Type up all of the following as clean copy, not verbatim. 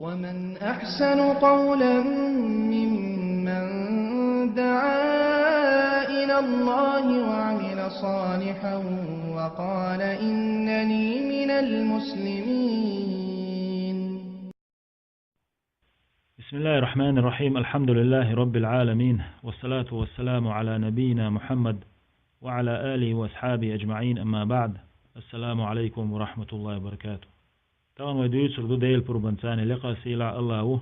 ومن أحسن قولا ممن دعا إلى الله وعمل صالحا وقال إنني من المسلمين. بسم الله الرحمن الرحيم. الحمد لله رب العالمين، والصلاة والسلام على نبينا محمد وعلى آله وأصحابه أجمعين. أما بعد، السلام عليكم ورحمة الله وبركاته. طبعا وديت سردو ديل بربنتاني لقى سيلا الله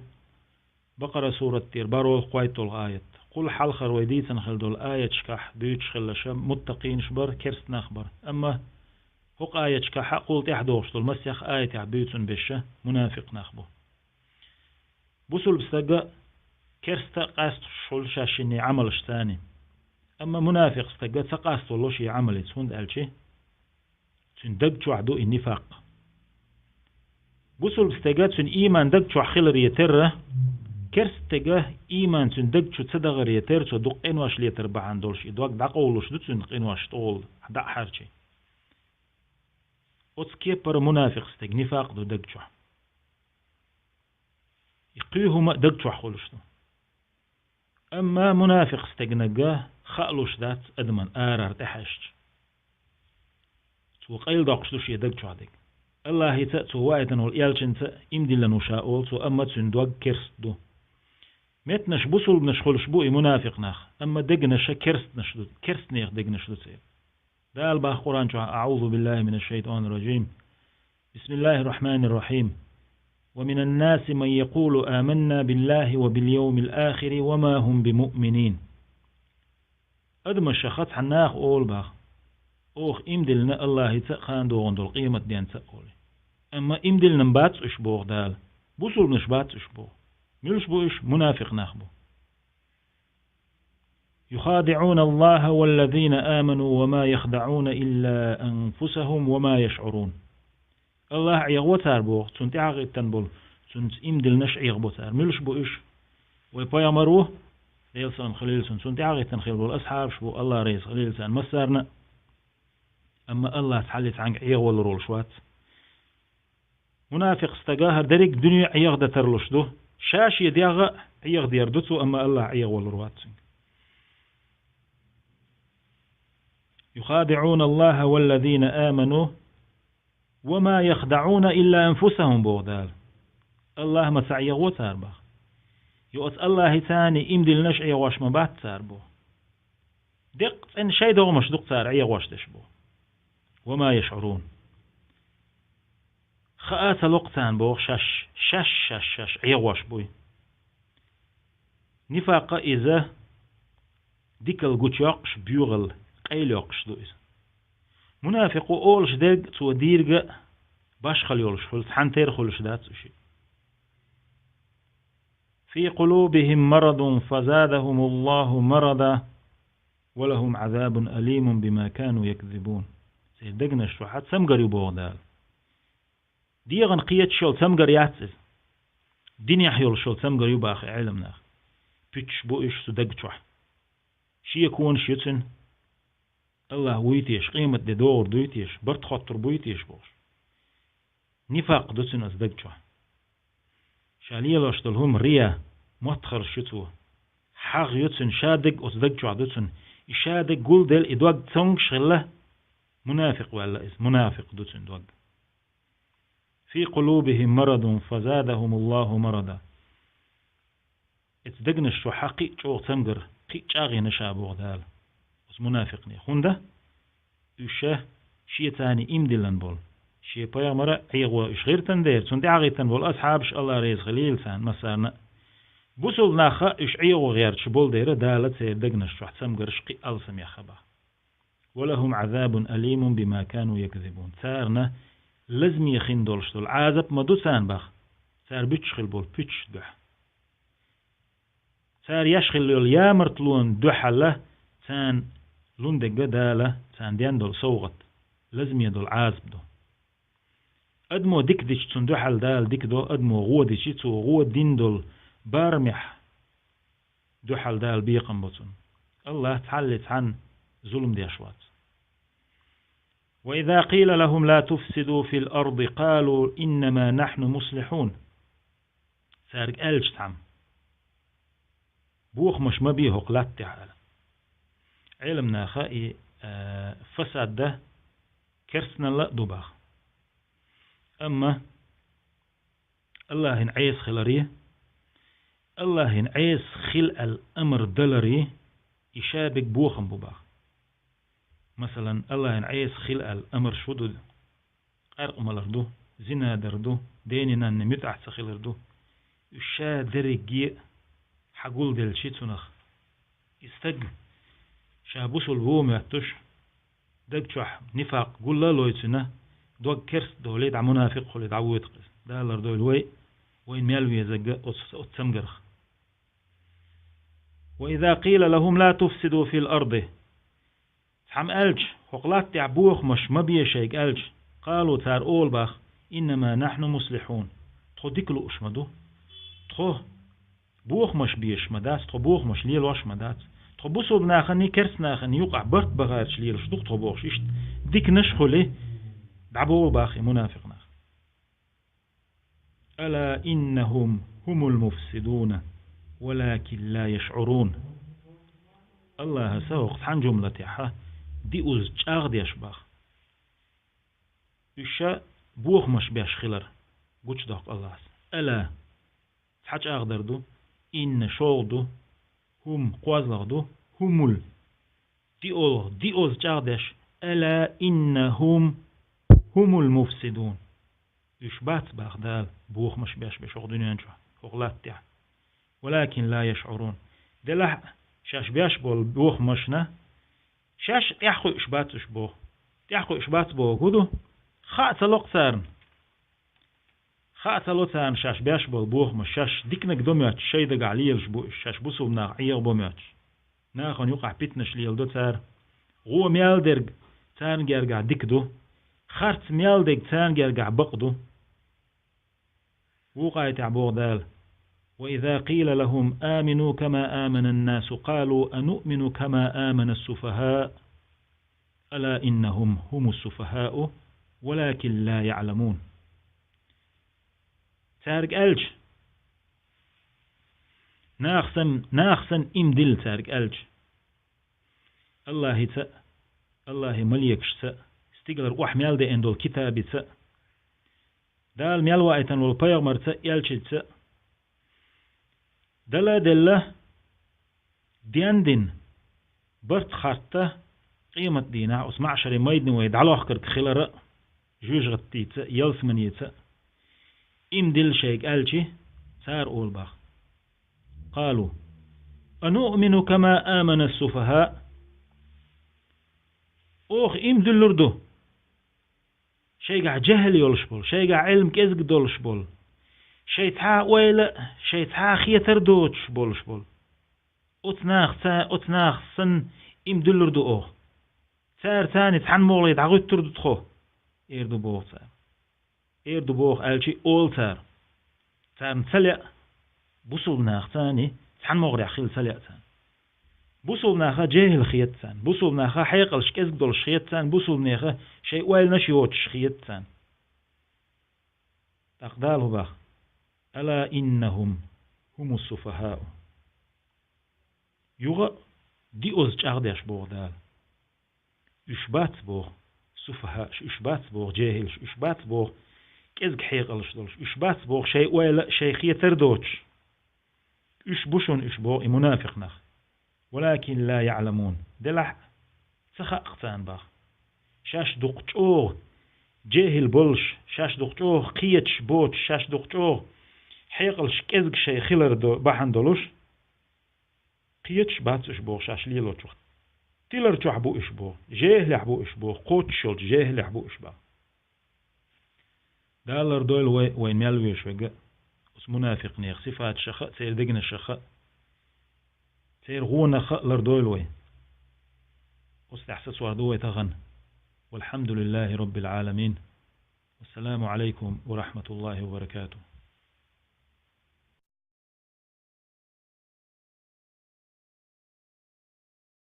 بقرة سورة تير بارو قويت الآية قل حلخر وديت نخلدو الآية شكح ديت خلش متقين شبر كرست نخبر. أما هق آية شكح قلت إحدوش دول مسيخ آية عبيتون بشه منافق نخبو بوصل بستقى كرست قاست شول شاشيني عملش ثاني. أما منافق استقى تقاست والله شي عملت سوند ألشي تندق شو عدو النفاق. بوصل بستقى تن إيمان دق شو خلر يتره كرست تقى إيمان تندق شو تصدغر يتر شو دق إنواش ليتر بعان دولش إدواق دقولوش دو تندق إنواش طول دق حرشي أتسكي بر منافق استقى نفاق دو دق شو يقيهما دق شو خلوش دو. أما منافق استقنقاه خالوش ذات أدمن آرار تحشت وقيل داقشتوش يدق شو عدك الله يتأتو وايتن والإيالشن إمدي لنشاءول تو أما تندوق كرست دو متنش بوصل بنشخلش بوئي منافق ناخ أما دقنش كرست نشدو كرست نيخ دقنش دو تسير دال باخ قرآن شو أعوذ بالله من الشيطان الرجيم. بسم الله الرحمن الرحيم. ومن الناس من يقول آمنا بالله وباليوم الآخر وما هم بمؤمنين. أدم الشخص حناخ أول باخ أوخ إمدلنا الله يتقان دوغن دول قيمة ديان تقولي. أما إمدلنا مباتس إشبوغ دال بوصل نشباتس إشبوغ ملش بو إش منافق ناخبو. يخادعون الله والذين آمنوا وما يخدعون إلا أنفسهم وما يشعرون. الله عيغوتار بوغ تنت عاقب تنبول تنت إمدل نش عيغبوتار ملش بو إش ويبايا مروه ليلسان خليل تنت عاقب تنخيل بول أصحاب شبو الله ريس خليل سان مسارنا. أما الله تحلت عنك عيغ والرول شوات منافق استقاهر دريك دنيا عيغ دا ترلش دو شاش يديغ عيغ ديردتو. أما الله عيغ والروات يخادعون الله والذين آمنوا وما يخدعون إلا أنفسهم بوغدال. الله ما سعيغ وتاربا يؤت الله ثاني إمدل نش عيغ واش ما بات تاربو دق إن شي دوغ مش دق تار عيغ واش تشبو وما يشعرون. خاات الوقتان بوغ شش شش شش شش عيغ واش بوي نفاق إذا ديك القوت يقش بيوغل قيل يقش دو إذا منافق أولش دق تو ديرق باش خليولش خلص حنتير خلش دات شيء. في قلوبهم مرض فزادهم الله مرضا ولهم عذاب أليم بما كانوا يكذبون. سيدقنا الشوحات سمقر يبوغ دال ديغن قيت شول سمقر ياتسل دنيا حيول شول سمقر يباخ علمنا بيتش بو إيش سدق شوح شي يكون شيتن الله ويتيش قيمة دي دور دويتيش برد خطر بويتيش بوش نفاق دوتن أصدق شوح شالية لاشتلهم ريا متخر شتو حاغ يتن شادق أصدق شوح دوتن إشادق قول ديل إدواق تنق شغله منافق ولا اسم منافق دوتن دوق. في قلوبهم مرض فزادهم الله مرضا. اتدقن الشو حقي شو تمقر قي شاغي نشابو غدال بس منافقني خونده يشه شي تاني إمدلن بول شي بايا مرة عيغوا إشغير تندير تندي عاغي تنبول أصحابش الله ريز خليل سان مسارنا بوصل ناخا إش عيغوا غير شبول ديره دالت سيدقن الشو تمقر شقي ألسم يا خبا. ولهم عذاب أليم بما كانوا يكذبون. سارنا لازم يخين دولشتو العذاب ما دوسان باخ سار بيتشخل بول بيتش دح سار يشخل اليامر تلون دحله سان لون دقة دالة سان ديان دول صوغت لازم يدول عازب دو أدمو ديك ديش تندحل دال ديك دو أدمو غو ديشي تو غو دين دول بارمح دحل دال بيقم بطن. الله تحلت عن ظلم دي أشوات. وإذا قيل لهم لا تفسدوا في الأرض قالوا إنما نحن مصلحون. سارق ألج تعم بوخ مش ما بيه قلات تعالى علمنا خائي فساد ده كرسنا لا دوباخ أما الله ينعيس خلاريه الله ينعيس خل الأمر دلري يشابك بوخم بوباخ مثلا الله ينعيس خل الأمر شدود قرق ملردو زنا دردو ديننا نمتع سخلردو يشا درجي حقول دل شيتونخ يستج شابوس البوم يعتش دق شح نفاق قول لا لويتنا دوق كرس دوليد منافق خليد عويت قس دالر دول وين ميالو يزق أتسمجرخ وإذا قيل لهم لا تفسدوا في الأرض حم ألج وقلات تعبوخ مش مبيه شيك ألج قالوا تار أول باخ إنما نحن مصلحون تخو ديكلو أشمدو تخو بوخ مش بيش مداس تخو بوخ مش ليل واش مداس تخو بوسو بناخني كرس ناخني يوقع برت بغارش ليل شدوق تخو بوخش إشت ديك نشخو ليه دعبو باخي منافق ناخ ألا إنهم هم المفسدون ولكن لا يشعرون الله سوق عن جملة حا دي أوز جاغ ديش باخ يشا بوخ مش بيش خلر قوش داق الله ألا حاج أغدر دو إن شوق دو هم قوازلغ دو همول دي أوز جاغ ديش ألا إنهم هم المفسدون يشبات باخ دال بوخ مش بيش بيش دنيا نجوح وغلات تيح ولكن لا يشعرون دلح شاش بيش بول بوخ مشنا شاش تيحخو إشباتش بوخ تيحخو إشبات بوخ هدو خاطة لقصارن خاطة لقصارن شاش بيش بول بوخ مش شاش ديكنك دومياتش شاي دق عليلش بو شاش بوسو بناغ عيغ بومياتش ناخن يوقع بيتنش ليل دو تار غو ميال درق تان جرقع ديك دو خارت ميال درق تان جرقع بقدو وقع تعبوغ دال وإذا قيل لهم آمنوا كما آمن الناس قالوا أنؤمن كما آمن السفهاء ألا إنهم هم السفهاء ولكن لا يعلمون تارك ألج ناخسن إمدل تارك ألج الله مليكش استقلر وح ميال دي اندول كتابي دال ميال وايتن والبيغمر يلش دلا دياندين برت خارته قيمة دينا اسمع شري ميدن ويد على أخكر خلرة جوج غطيت يلس منيت إم دل شيك ألشي سار أول باخ قالوا أنؤمن كما آمن السفهاء أوخ إم دلردو شيء جهل يولشبول شيء علم كيزق دولشبول شيء تها ويلا شيء تها خيتر دوتش بولشبول أتناخ سن إم دلردو أوخ سار تاني تحن مولي تعغيت تردو تخو إيردو بوخ سار إيردو بوخ ألشي أول سار نسلع بوصل ناخ تاني تحن مغري خيل سلع تاني بوصل ناخا جاهل خيت تان بوصل ناخا حيقل شكيزك دول شخيت تان بوصل ناخا شيء ويل نشيوتش خيت تان تقداله باخ ألا إنهم هم السفهاء يوغا دي أوز جاغداش بوغ دال إشبات بوغ سفهاء إشبات بوغ جاهل إشبات بوغ كيزك حيقلش دولش إشبات بوغ شيء ويل شيء خيتر دوتش إشبوشون إشبوغ منافق ناخ ولكن لا يعلمون دلح سخا اقتان باخ شاش دقچوغ جاهل بولش شاش دقچوغ قيتش بوتش شاش دقچوغ حيقلش كيزك شي خلر دو باحن دولوش قيتش باتش بوغ شاش ليلو چوغ تيلر چوح بو اش بوغ جاهل حبو اش بوغ قوتشل جاهل حبو اش باخ دالر دول وين ميالويش وقا اس منافق نيخ صفات شخاء سير دقن الشخاء سير غونا خألر دويلوي واستحسس وردوي تغن والحمد لله رب العالمين والسلام عليكم ورحمة الله وبركاته.